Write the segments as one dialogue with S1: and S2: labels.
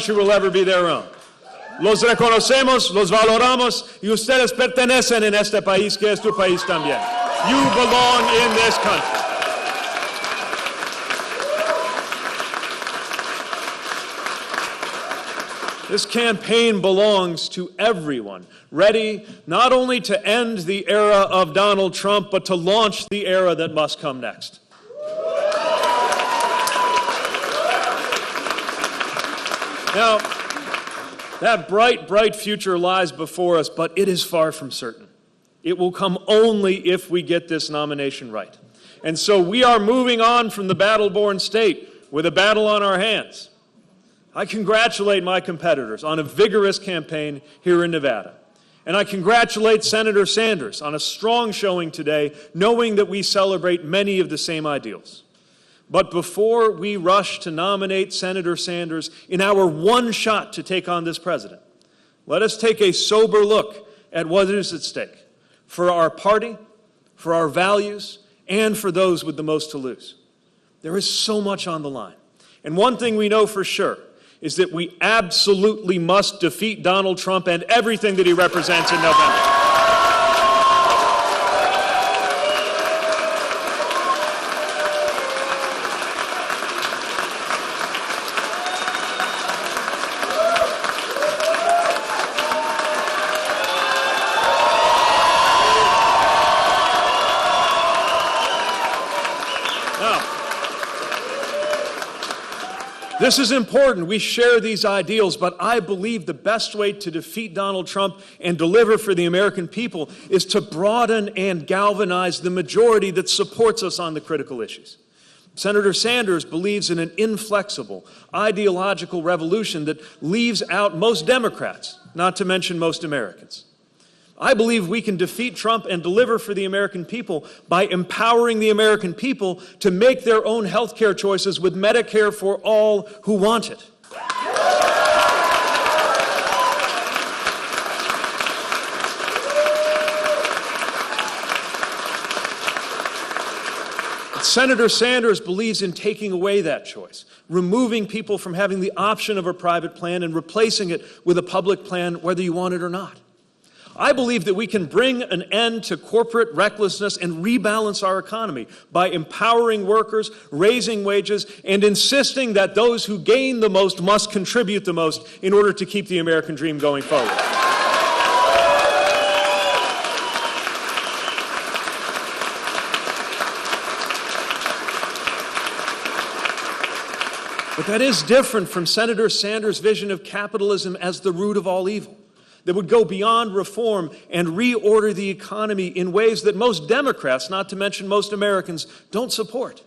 S1: country will ever be their own. Los reconocemos, los valoramos, y ustedes pertenecen en este país que es tu país también. You belong in this country. This campaign belongs to everyone, ready not only to end the era of Donald Trump, but to launch the era that must come next. Now, that bright future lies before us, but it is far from certain. It will come only if we get this nomination right. And so we are moving on from the battle-born state with a battle on our hands. I congratulate my competitors on a vigorous campaign here in Nevada. And I congratulate Senator Sanders on a strong showing today, knowing that we celebrate many of the same ideals. But before we rush to nominate Senator Sanders in our one shot to take on this president, let us take a sober look at what is at stake for our party, for our values, and for those with the most to lose. There is so much on the line. And one thing we know for sure is that we absolutely must defeat Donald Trump and everything that he represents in November. This is important. We share these ideals, but I believe the best way to defeat Donald Trump and deliver for the American people is to broaden and galvanize the majority that supports us on the critical issues. Senator Sanders believes in an inflexible, ideological revolution that leaves out most Democrats, not to mention most Americans. I believe we can defeat Trump and deliver for the American people by empowering the American people to make their own health care choices with Medicare for all who want it. Senator Sanders believes in taking away that choice, removing people from having the option of a private plan and replacing it with a public plan, whether you want it or not. I believe that we can bring an end to corporate recklessness and rebalance our economy by empowering workers, raising wages, and insisting that those who gain the most must contribute the most in order to keep the American dream going forward. But that is different from Senator Sanders' vision of capitalism as the root of all evil, that would go beyond reform and reorder the economy in ways that most Democrats, not to mention most Americans, don't support.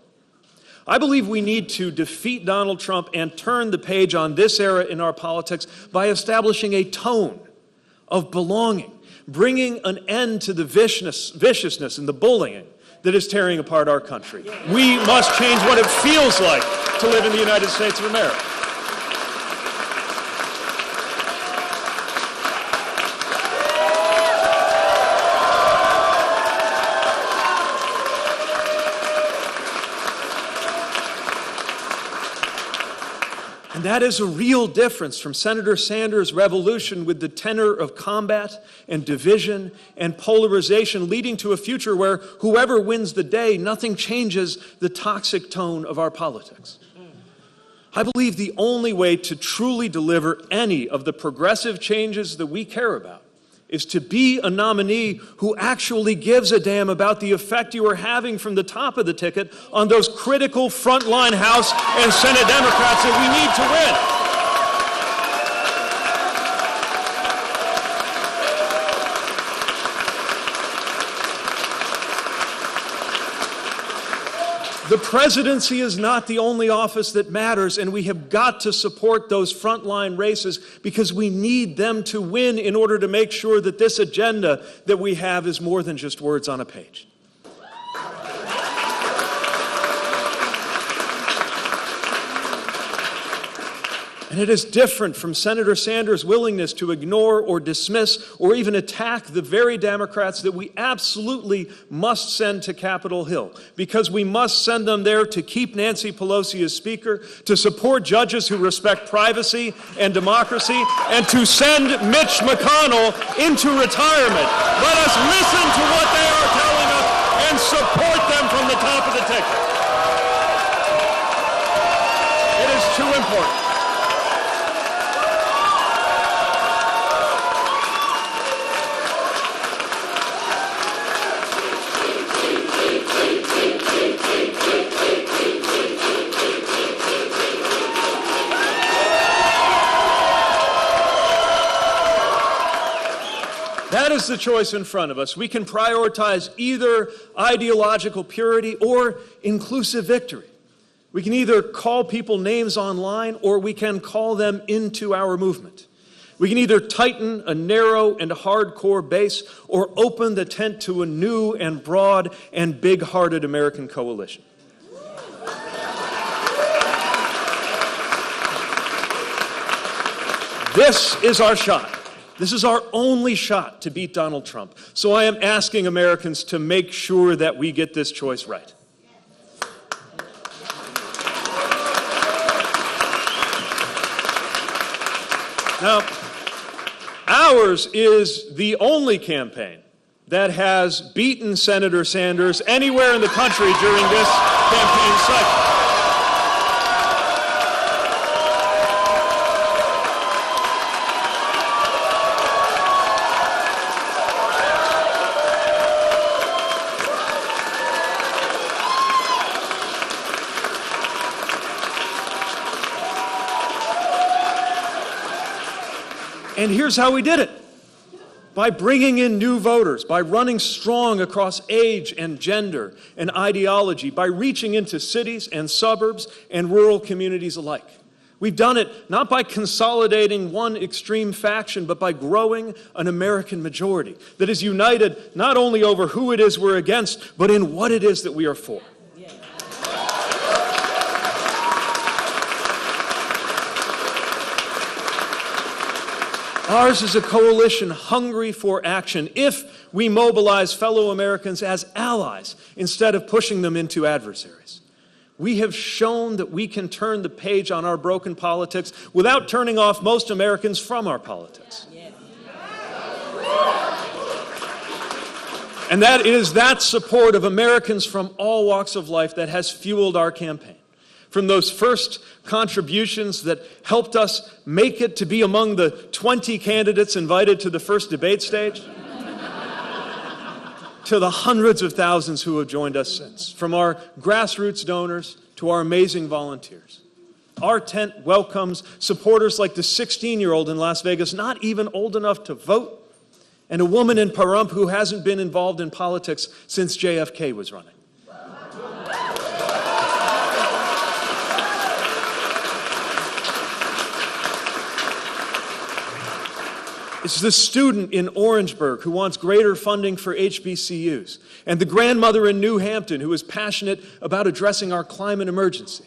S1: I believe we need to defeat Donald Trump and turn the page on this era in our politics by establishing a tone of belonging, bringing an end to the viciousness and the bullying that is tearing apart our country. We must change what it feels like to live in the United States of America. And that is a real difference from Senator Sanders' revolution with the tenor of combat and division and polarization, leading to a future where whoever wins the day, nothing changes the toxic tone of our politics. I believe the only way to truly deliver any of the progressive changes that we care about is to be a nominee who actually gives a damn about the effect you are having from the top of the ticket on those critical frontline House and Senate Democrats that we need to win. The presidency is not the only office that matters, and we have got to support those frontline races because we need them to win in order to make sure that this agenda that we have is more than just words on a page. And it is different from Senator Sanders' willingness to ignore or dismiss or even attack the very Democrats that we absolutely must send to Capitol Hill, because we must send them there to keep Nancy Pelosi as Speaker, to support judges who respect privacy and democracy, and to send Mitch McConnell into retirement. Let us listen to what they are telling us and support them from the top of the ticket. It is too important. That is the choice in front of us. We can prioritize either ideological purity or inclusive victory. We can either call people names online or we can call them into our movement. We can either tighten a narrow and hardcore base or open the tent to a new and broad and big-hearted American coalition. This is our shot. This is our only shot to beat Donald Trump. So I am asking Americans to make sure that we get this choice right. Now, ours is the only campaign that has beaten Senator Sanders anywhere in the country during this campaign cycle. And here's how we did it. By bringing in new voters, by running strong across age and gender and ideology, by reaching into cities and suburbs and rural communities alike. We've done it not by consolidating one extreme faction, but by growing an American majority that is united not only over who it is we're against, but in what it is that we are for. Ours is a coalition hungry for action if we mobilize fellow Americans as allies instead of pushing them into adversaries. We have shown that we can turn the page on our broken politics without turning off most Americans from our politics. And that is that support of Americans from all walks of life that has fueled our campaign. From those first contributions that helped us make it to be among the 20 candidates invited to the first debate stage, to the hundreds of thousands who have joined us since, from our grassroots donors to our amazing volunteers. Our tent welcomes supporters like the 16-year-old in Las Vegas, not even old enough to vote, and a woman in Pahrump who hasn't been involved in politics since JFK was running. It's the student in Orangeburg who wants greater funding for HBCUs, and the grandmother in New Hampton who is passionate about addressing our climate emergency.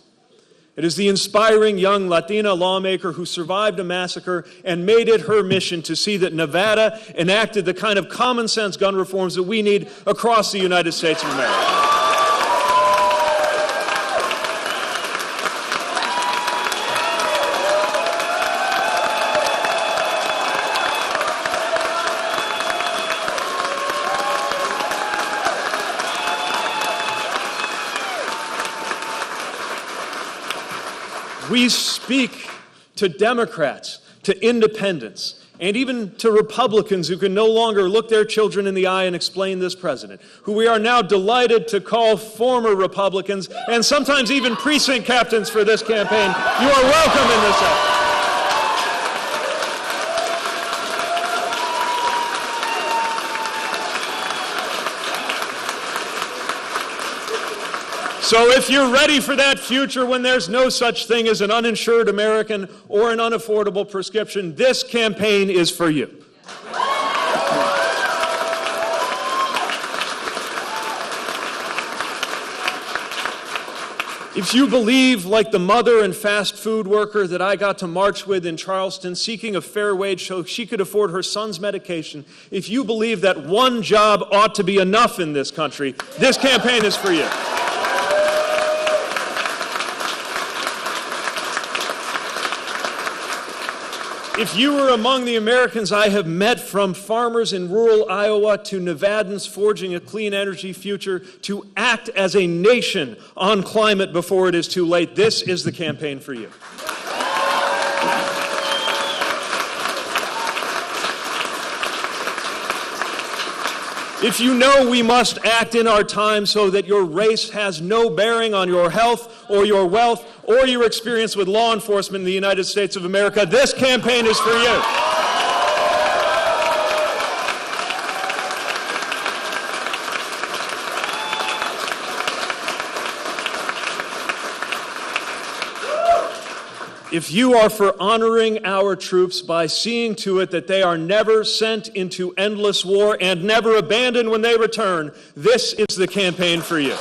S1: It is the inspiring young Latina lawmaker who survived a massacre and made it her mission to see that Nevada enacted the kind of common sense gun reforms that we need across the United States of America. We speak to Democrats, to independents, and even to Republicans who can no longer look their children in the eye and explain this president, who we are now delighted to call former Republicans and sometimes even precinct captains for this campaign. You are welcome in this effort. So if you're ready for that future when there's no such thing as an uninsured American or an unaffordable prescription, this campaign is for you. If you believe, like the mother and fast food worker that I got to march with in Charleston, seeking a fair wage so she could afford her son's medication, if you believe that one job ought to be enough in this country, this campaign is for you. If you were among the Americans I have met, from farmers in rural Iowa to Nevadans forging a clean energy future, to act as a nation on climate before it is too late, this is the campaign for you. If you know we must act in our time so that your race has no bearing on your health or your wealth or your experience with law enforcement in the United States of America, this campaign is for you. If you are for honoring our troops by seeing to it that they are never sent into endless war and never abandoned when they return, this is the campaign for you.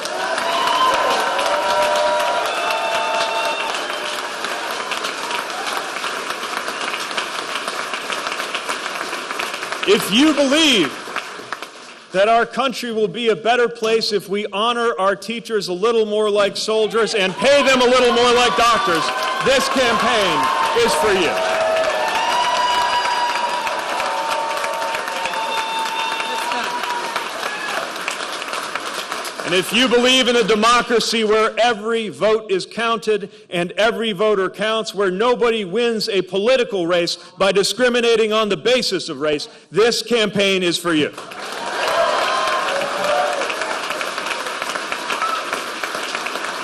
S1: If you believe that our country will be a better place if we honor our teachers a little more like soldiers and pay them a little more like doctors, this campaign is for you. And if you believe in a democracy where every vote is counted and every voter counts, where nobody wins a political race by discriminating on the basis of race, this campaign is for you.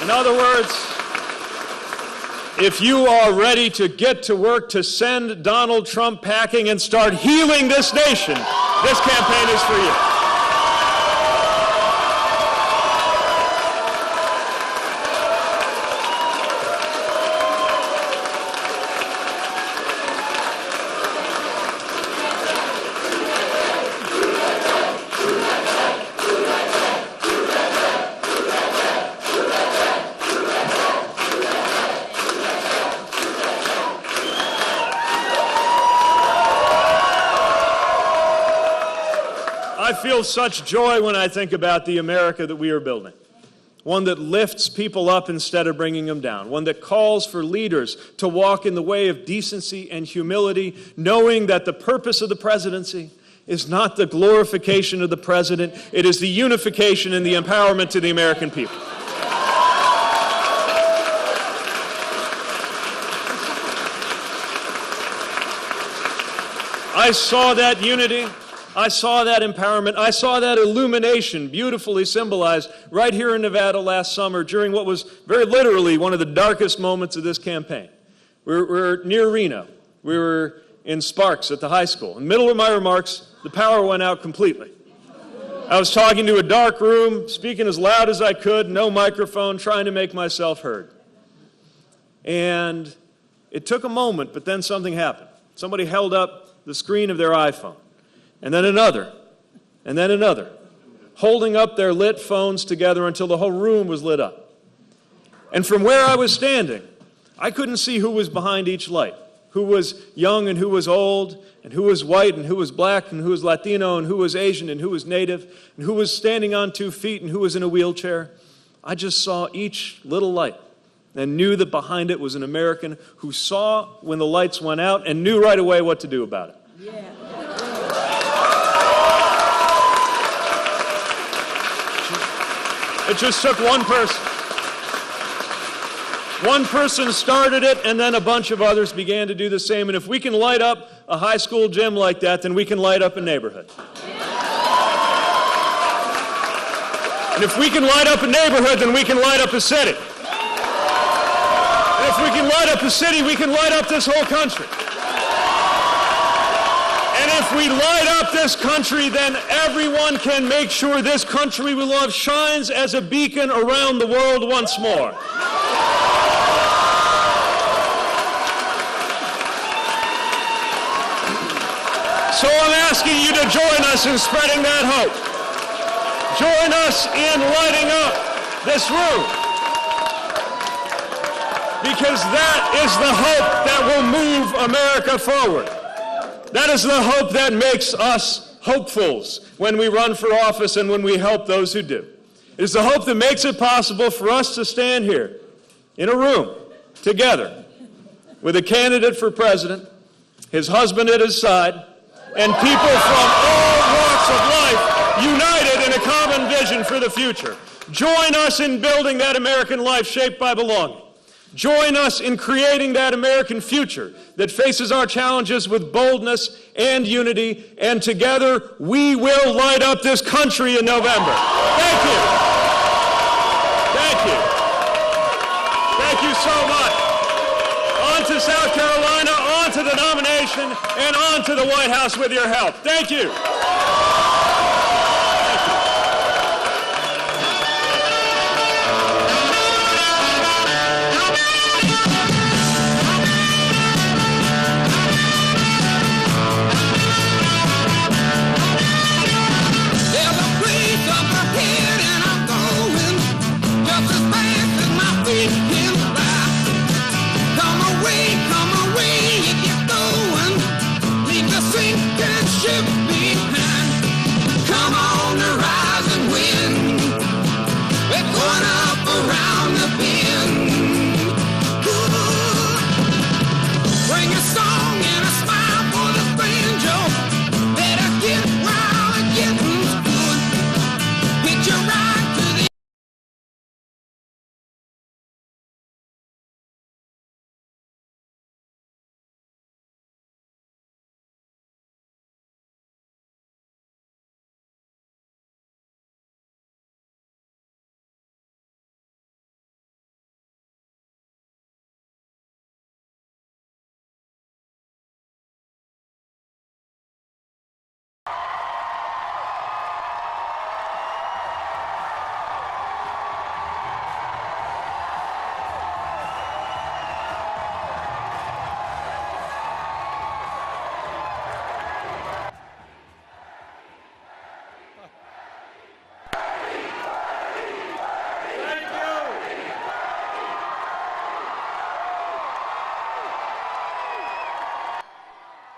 S1: In other words, if you are ready to get to work to send Donald Trump packing and start healing this nation, this campaign is for you. I feel such joy when I think about the America that we are building. One that lifts people up instead of bringing them down. One that calls for leaders to walk in the way of decency and humility, knowing that the purpose of the presidency is not the glorification of the president, it is the unification and the empowerment to the American people. I saw that unity. I saw that empowerment. I saw that illumination beautifully symbolized right here in Nevada last summer during what was very literally one of the darkest moments of this campaign. We're near Reno. We were in Sparks at the high school. In the middle of my remarks, the power went out completely. I was talking to a dark room, speaking as loud as I could, no microphone, trying to make myself heard. And it took a moment, but then something happened. Somebody held up the screen of their iPhone. And then another, and then another, holding up their lit phones together until the whole room was lit up. And from where I was standing, I couldn't see who was behind each light, who was young and who was old, and who was white and who was black and who was Latino and who was Asian and who was Native, and who was standing on 2 feet and who was in a wheelchair. I just saw each little light and knew that behind it was an American who saw when the lights went out and knew right away what to do about it. Yeah. It just took one person. One person started it, and then a bunch of others began to do the same. And if we can light up a high school gym like that, then we can light up a neighborhood. And if we can light up a neighborhood, then we can light up a city. And if we can light up a city, we can light up this whole country. And if we light up this country, then everyone can make sure this country we love shines as a beacon around the world once more. So I'm asking you to join us in spreading that hope. Join us in lighting up this room. because that is the hope that will move America forward. That is the hope that makes us hopefuls when we run for office and when we help those who do. It is the hope that makes it possible for us to stand here in a room together with a candidate for president, his husband at his side, and people from all walks of life united in a common vision for the future. Join us in building that American life shaped by belonging. Join us in creating that American future that faces our challenges with boldness and unity, and together we will light up this country in November. Thank you. Thank you. Thank you so much. On to South Carolina, on to the nomination, and on to the White House with your help. Thank you.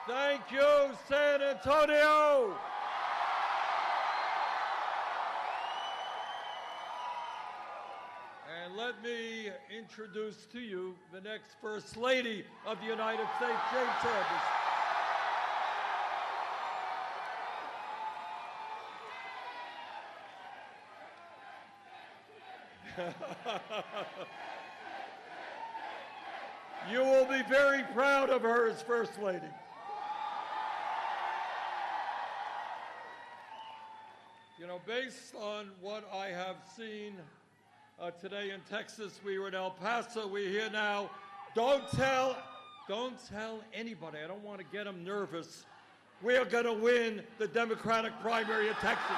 S2: Thank you, San Antonio. And let me introduce to you the next First Lady of the United States, Jane Sanders. You will be very proud of her as First Lady. You know, based on what I have seen today in Texas, we were in El Paso, we're here now. Don't tell anybody. I don't want to get them nervous. We're going to win the Democratic primary in Texas.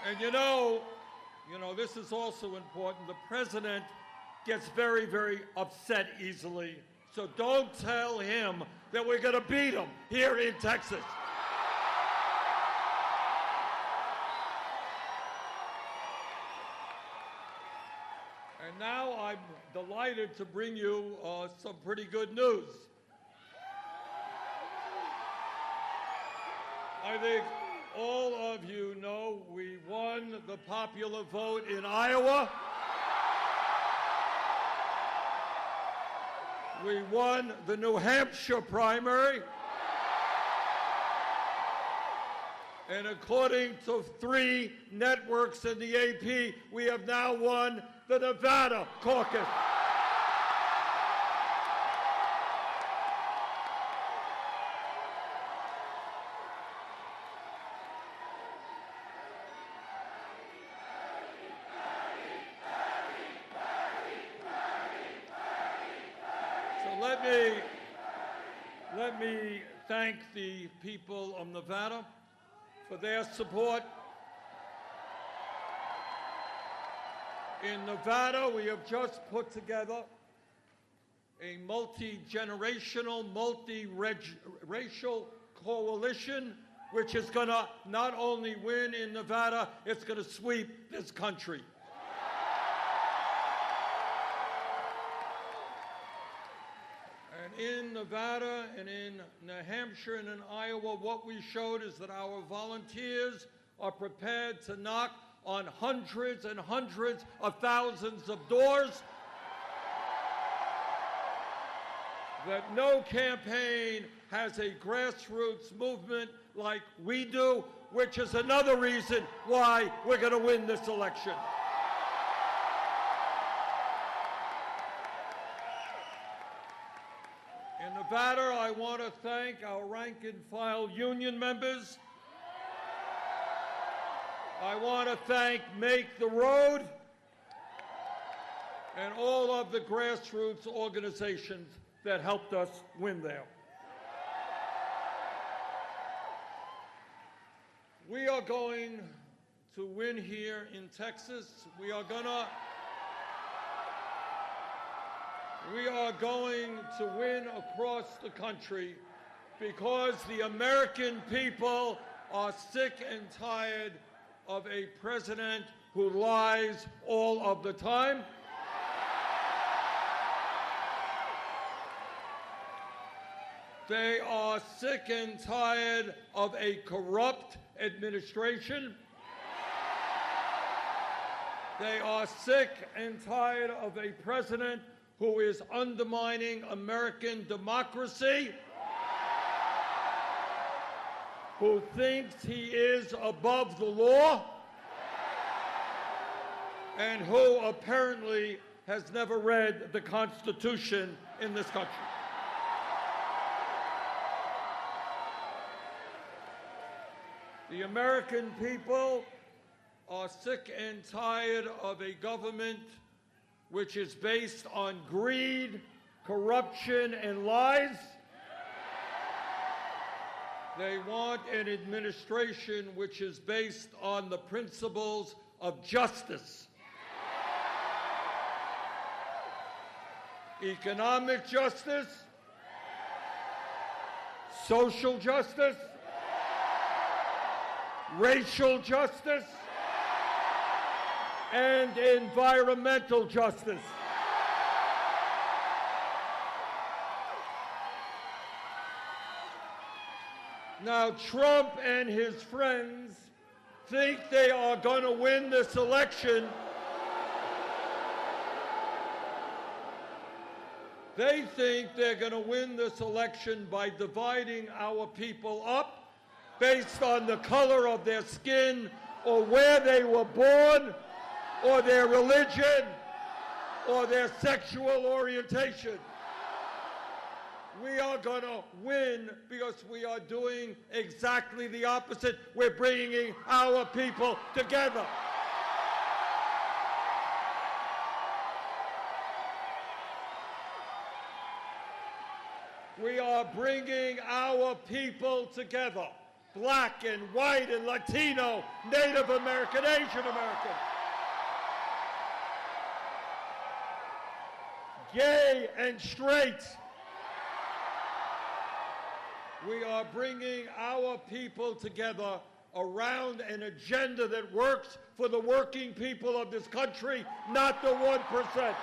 S2: And you know, this is also important. The president gets very, very upset easily. So don't tell him that we're going to beat him here in Texas. And now I'm delighted to bring you some pretty good news. I think all of you know we won the popular vote in Iowa. We won the New Hampshire primary. And according to 3 networks in the AP, we have now won the Nevada caucus. Let me thank the people of Nevada for their support. In Nevada, we have just put together a multi-generational, multi-racial coalition which is going to not only win in Nevada, it's going to sweep this country. And in Nevada and in New Hampshire and in Iowa, what we showed is that our volunteers are prepared to knock on hundreds and hundreds of thousands of doors, that no campaign has a grassroots movement like we do, which is another reason why we're going to win this election. In Nevada, I want to thank our rank-and-file union members. I want to thank Make the Road and all of the grassroots organizations that helped us win there. We are going to win here in Texas. We are going to win across the country because the American people are sick and tired of a president who lies all of the time. They are sick and tired of a corrupt administration. They are sick and tired of a president who is undermining American democracy, who thinks he is above the law, and who apparently has never read the Constitution in this country. The American people are sick and tired of a government which is based on greed, corruption, and lies. They want an administration which is based on the principles of justice. Economic justice, social justice, racial justice, and environmental justice. Now, Trump and his friends think they are going to win this election. They think they're going to win this election by dividing our people up based on the color of their skin or where they were born or their religion or their sexual orientation. We are going to win because we are doing exactly the opposite. We're bringing our people together. We are bringing our people together. Black and white and Latino, Native American, Asian American. Gay and straight. We are bringing our people together around an agenda that works for the working people of this country, not the 1%.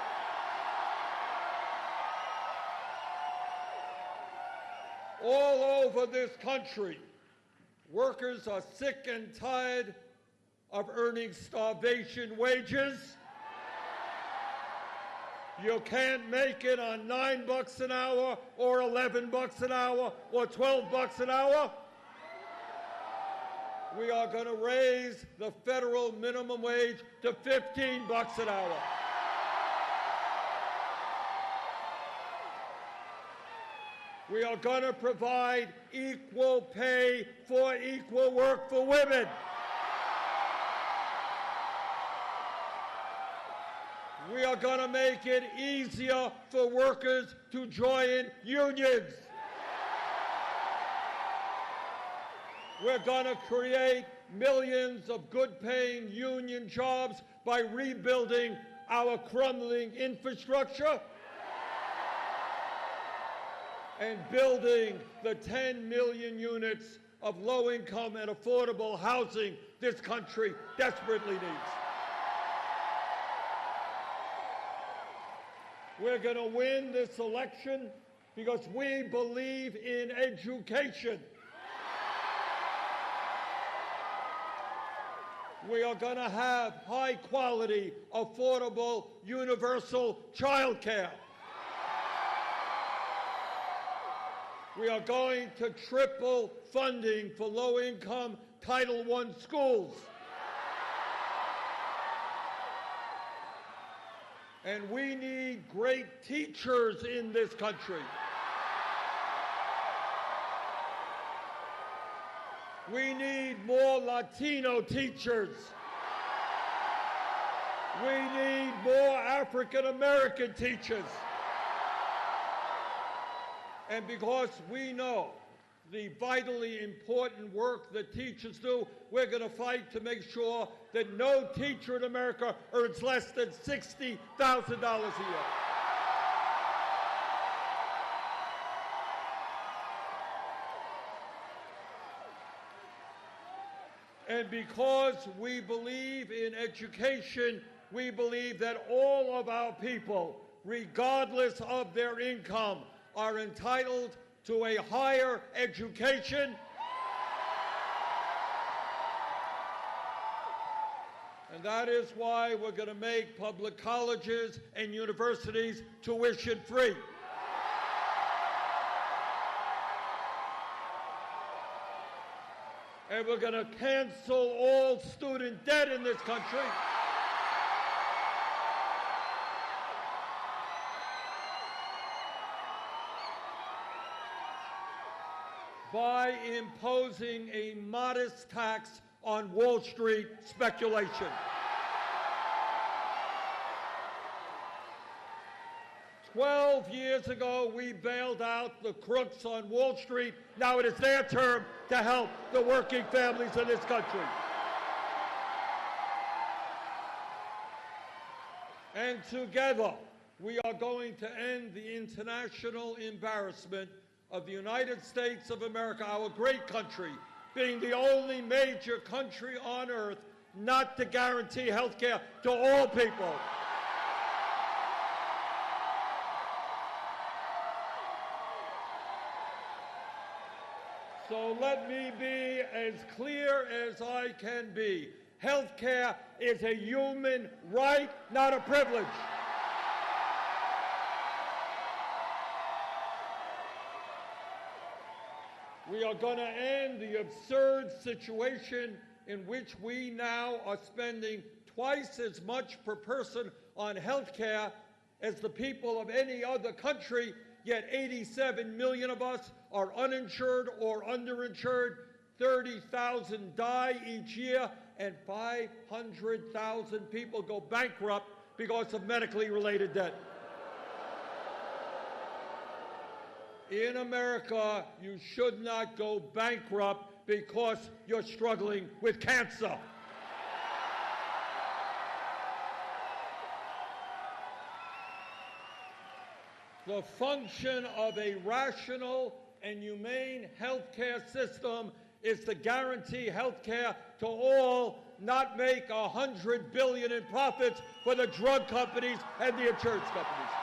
S2: All over this country, workers are sick and tired of earning starvation wages. You can't make it on $9 an hour or $11 an hour or $12 an hour. We are going to raise the federal minimum wage to $15 an hour. We are going to provide equal pay for equal work for women. We are going to make it easier for workers to join unions. We're going to create millions of good-paying union jobs by rebuilding our crumbling infrastructure and building the 10 million units of low-income and affordable housing this country desperately needs. We're going to win this election because we believe in education. We are going to have high-quality, affordable, universal child care. We are going to triple funding for low-income Title I schools. And we need great teachers in this country. We need more Latino teachers. We need more African American teachers. And because we know the vitally important work that teachers do, we're going to fight to make sure that no teacher in America earns less than $60,000 a year. And because we believe in education, we believe that all of our people, regardless of their income, are entitled to a higher education. And that is why we're going to make public colleges and universities tuition-free. And we're going to cancel all student debt in this country. By imposing a modest tax on Wall Street speculation. 12 years ago, we bailed out the crooks on Wall Street. Now it is their turn to help the working families in this country. And together, we are going to end the international embarrassment of the United States of America, our great country, being the only major country on earth not to guarantee health care to all people. So let me be as clear as I can be. Health care is a human right, not a privilege. We are going to end the absurd situation in which we now are spending twice as much per person on health care as the people of any other country, yet 87 million of us are uninsured or underinsured, 30,000 die each year, and 500,000 people go bankrupt because of medically related debt. In America, you should not go bankrupt because you're struggling with cancer. The function of a rational and humane healthcare system is to guarantee healthcare to all, not make $100 billion in profits for the drug companies and the insurance companies.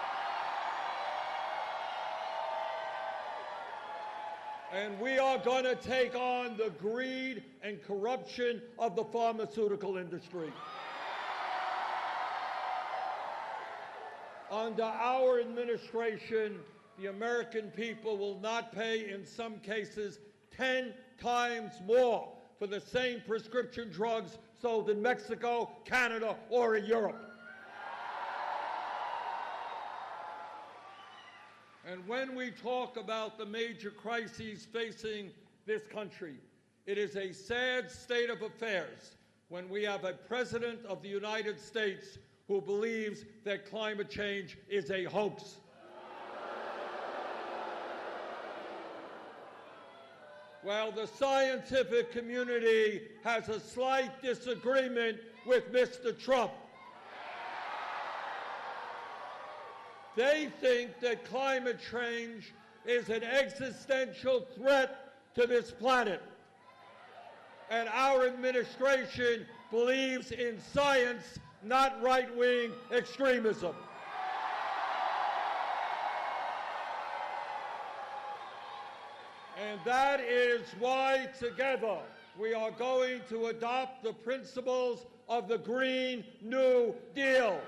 S2: And we are going to take on the greed and corruption of the pharmaceutical industry. Under our administration, the American people will not pay, in some cases, 10 times more for the same prescription drugs sold in Mexico, Canada, or in Europe. And when we talk about the major crises facing this country, it is a sad state of affairs when we have a president of the United States who believes that climate change is a hoax. Well, the scientific community has a slight disagreement with Mr. Trump. They think that climate change is an existential threat to this planet. And our administration believes in science, not right-wing extremism. And that is why together we are going to adopt the principles of the Green New Deal.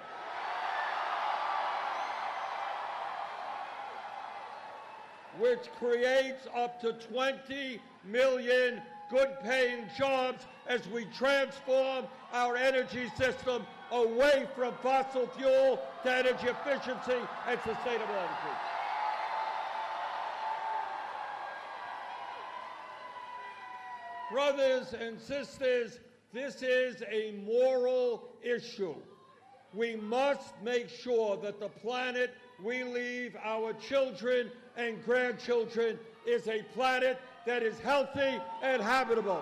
S2: Which creates up to 20 million good-paying jobs as we transform our energy system away from fossil fuel to energy efficiency and sustainable energy. Brothers and sisters, this is a moral issue. We must make sure that the planet we leave our children and grandchildren is a planet that is healthy and habitable.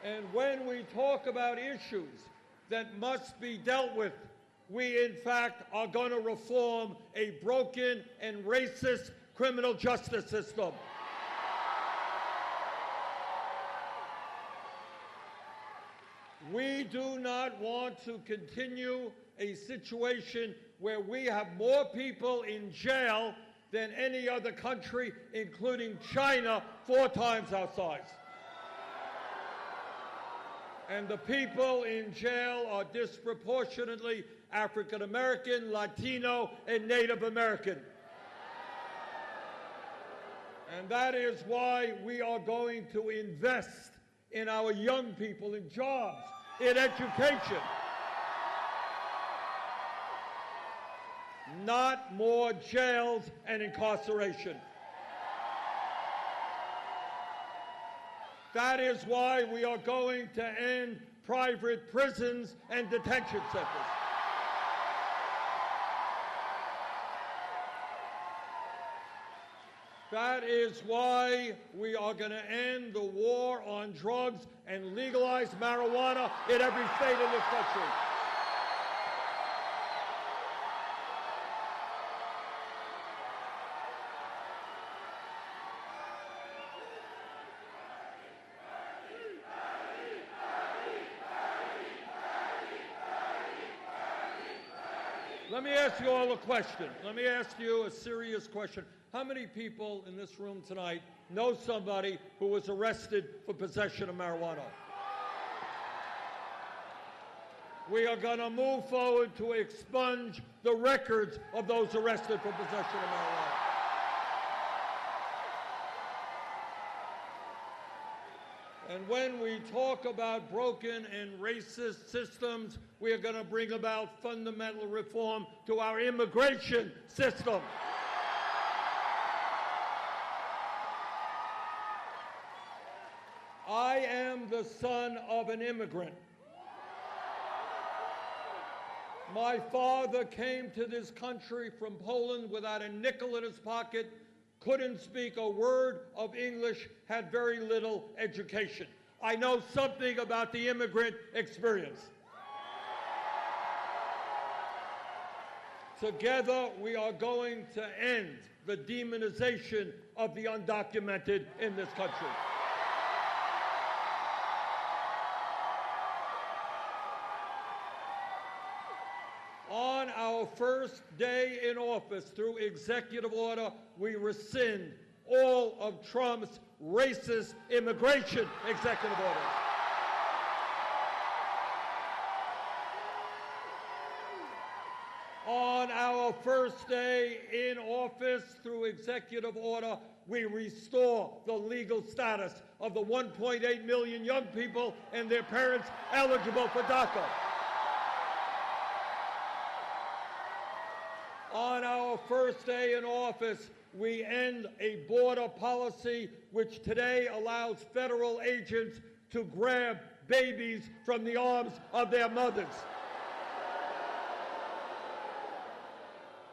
S2: And when we talk about issues that must be dealt with, we in fact are going to reform a broken and racist criminal justice system. We do not want to continue a situation where we have more people in jail than any other country, including China, 4 times our size. And the people in jail are disproportionately African American, Latino, and Native American. And that is why we are going to invest in our young people, in jobs, in education. Not more jails and incarceration. That is why we are going to end private prisons and detention centers. That is why we are going to end the war on drugs and legalize marijuana in every state in this country. Let me ask you all a question. Let me ask you a serious question. How many people in this room tonight know somebody who was arrested for possession of marijuana? We are going to move forward to expunge the records of those arrested for possession of marijuana. And when we talk about broken and racist systems, we are going to bring about fundamental reform to our immigration system. I am the son of an immigrant. My father came to this country from Poland without a nickel in his pocket, couldn't speak a word of English, had very little education. I know something about the immigrant experience. Together, we are going to end the demonization of the undocumented in this country. On our first day in office, through executive order, we rescind all of Trump's racist immigration executive orders. On our first day in office, through executive order, we restore the legal status of the 1.8 million young people and their parents eligible for DACA. On our first day in office, we end a border policy which today allows federal agents to grab babies from the arms of their mothers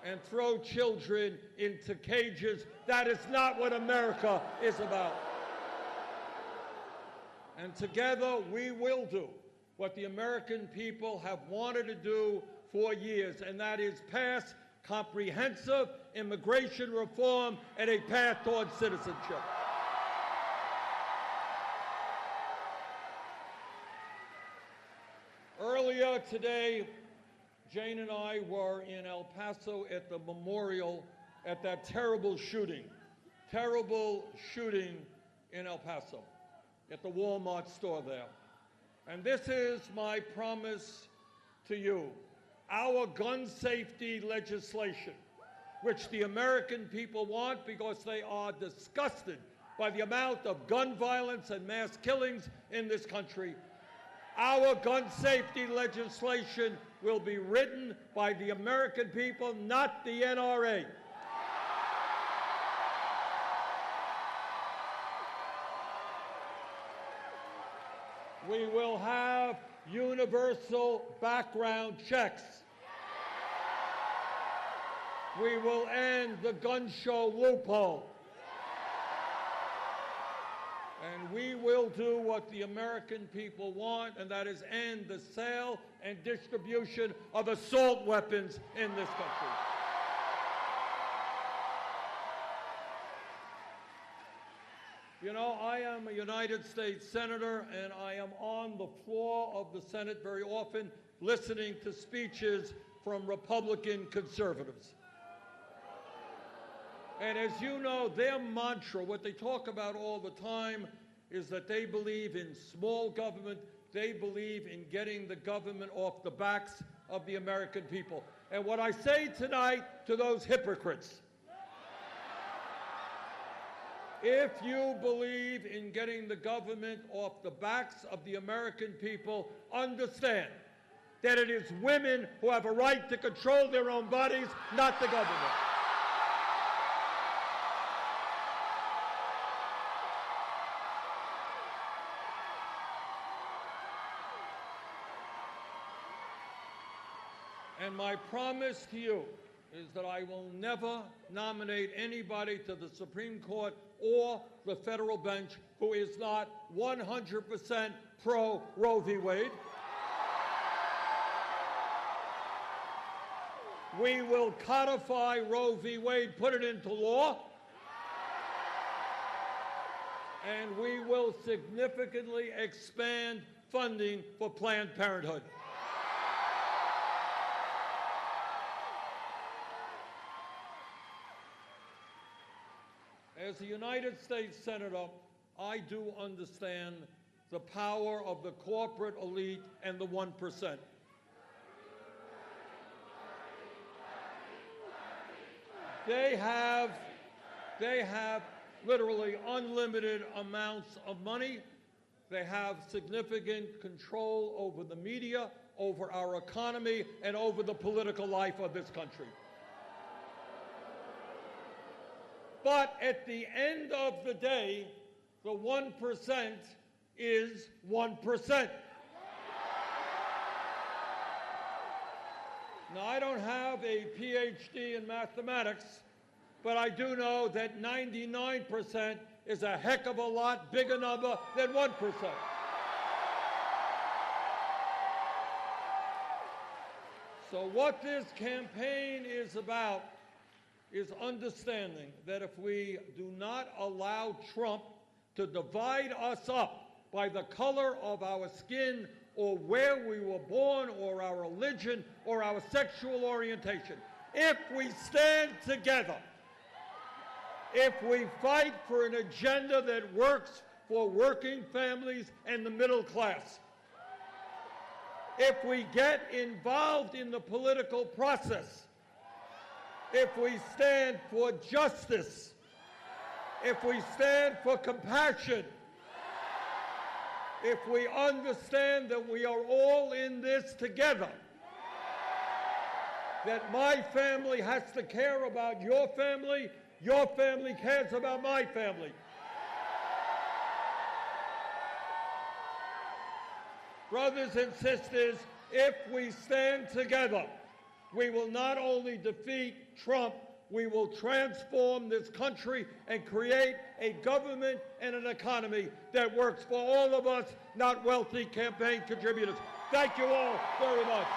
S2: and throw children into cages. That is not what America is about. And together we will do what the American people have wanted to do for years, and that is pass comprehensive immigration reform, and a path towards citizenship. Earlier today, Jane and I were in El Paso at the memorial at that terrible shooting in El Paso, at the Walmart store there. And this is my promise to you. Our gun safety legislation, which the American people want because they are disgusted by the amount of gun violence and mass killings in this country, our gun safety legislation will be written by the American people, not the NRA. We will have universal background checks. We will end the gun show loophole. And we will do what the American people want, and that is end the sale and distribution of assault weapons in this country. You know, I am a United States Senator, and I am on the floor of the Senate very often listening to speeches from Republican conservatives. And as you know, their mantra, what they talk about all the time, is that they believe in small government. They believe in getting the government off the backs of the American people. And what I say tonight to those hypocrites, if you believe in getting the government off the backs of the American people, understand that it is women who have a right to control their own bodies, not the government. And my promise to you is that I will never nominate anybody to the Supreme Court or the federal bench who is not 100% pro Roe v. Wade. We will codify Roe v. Wade, put it into law, and we will significantly expand funding for Planned Parenthood. As a United States Senator, I do understand the power of the corporate elite and the 1%. They have literally unlimited amounts of money. They have significant control over the media, over our economy, and over the political life of this country. But at the end of the day, the 1% is 1%. Now, I don't have a PhD in mathematics, but I do know that 99% is a heck of a lot bigger number than 1%. So what this campaign is about is understanding that if we do not allow Trump to divide us up by the color of our skin or where we were born or our religion or our sexual orientation, if we stand together, if we fight for an agenda that works for working families and the middle class, if we get involved in the political process, if we stand for justice, if we stand for compassion, if we understand that we are all in this together, that my family has to care about your family cares about my family. Brothers and sisters, if we stand together, we will not only defeat Trump, we will transform this country and create a government and an economy that works for all of us, not wealthy campaign contributors. Thank you all very much.